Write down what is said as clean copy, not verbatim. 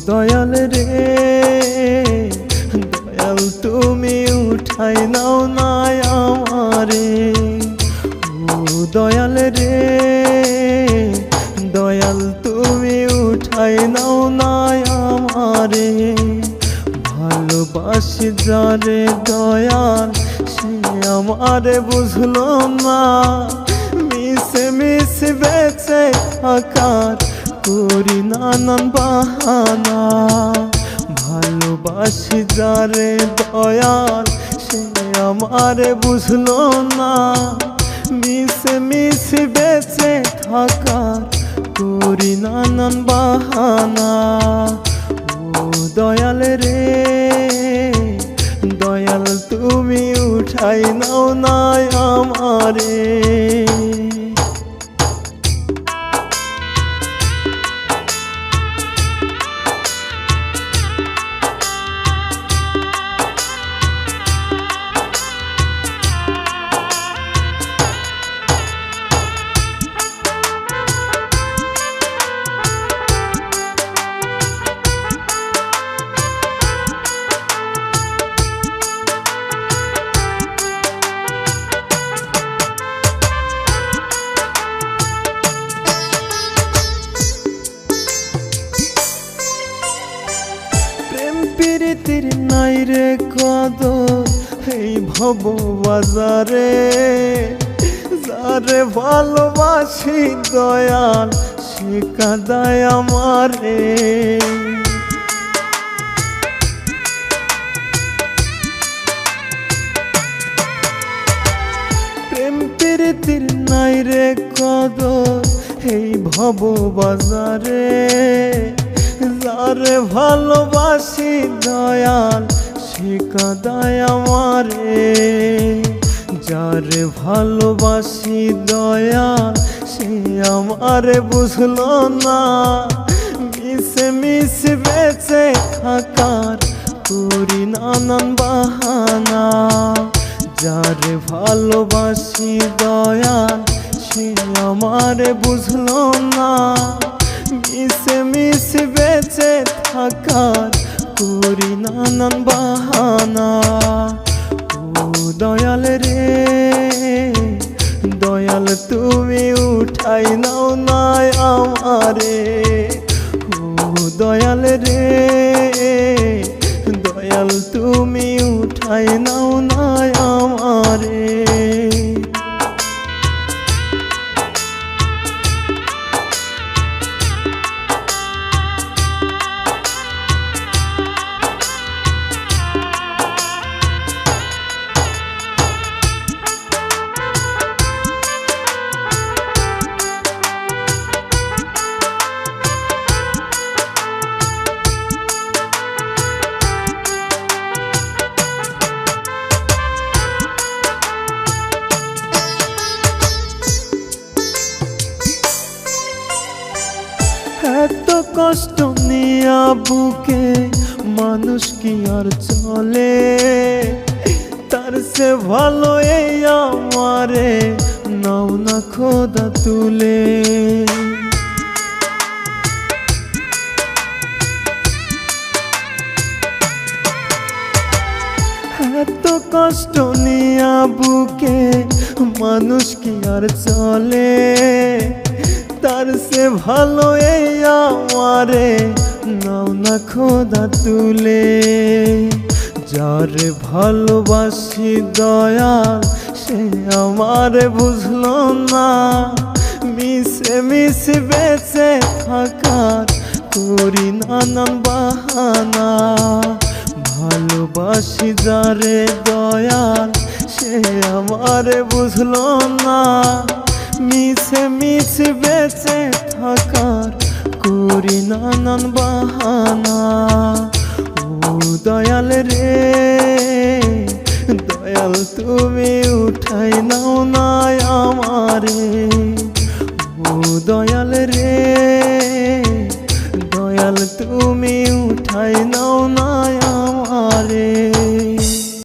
দয়াল রে দয়াল তুমি উঠাই নাও না আমারে, ও দয়াল রে দয়াল তুমি উঠাই নাও না আমারে। ভালোবাসি যারে দয়াল সে আমারে বুঝলো না, মিশে মিশে বেঁচে থাকার করি নানান বাহানা। ভালোবাসি যারে দয়াল সে আমারে বুঝলো না, মিশে মিশে বেঁচে থাকার করি নানান বাহানা। ও দয়াল রে দয়াল তুমি উঠাই নাও না আমারে। প্রীতির নাই রে কদর এই ভব বাজারে, যারে ভালোবাসি দয়াল সে কাঁদায় আমারে। প্রেম প্রীতির নাই রে কদর এই ভব বাজারে, যারে ভালোবাসি দয়াল সে কাঁদায় আমারে। যারে ভালোবাসি দয়াল সে আমারে বুঝলো না, মিশে মিশে বেঁচে থাকার করি নানান বাহানা। যারে ভালোবাসি দয়াল সে আমারে বুঝলো না, মিশে মিশে বেঁচে থাকার করি নানান বাহানা। ও দয়াল রে দয়াল তুমি উঠাই নাও না আমারে, ও দয়াল রে দয়াল তুমি উঠাই নাও না আমারে। এত কষ্ট নিয়া বুকে মানুষ কি আর চলে, তার সে ভালো এই আমারে নাও না খোদা তুলে। এত কষ্ট নিয়া বুকে মানুষ কি আর চলে, তার সে ভালো এই আমারে নাও না খোদা তুলে। যারে ভালোবাসি দয়াল সে আমারে বুঝলো না, মিশে মিশে বেঁচে থাকার করি নানান বাহানা। ভালোবাসি যারে দয়াল সে আমারে বুঝলো না, মিছে মিছে বেঁচে থাকার করি নানান বাহানা। ও দয়াল রে দয়াল তুমি উঠাই নাও না আমারে। ও দয়াল রে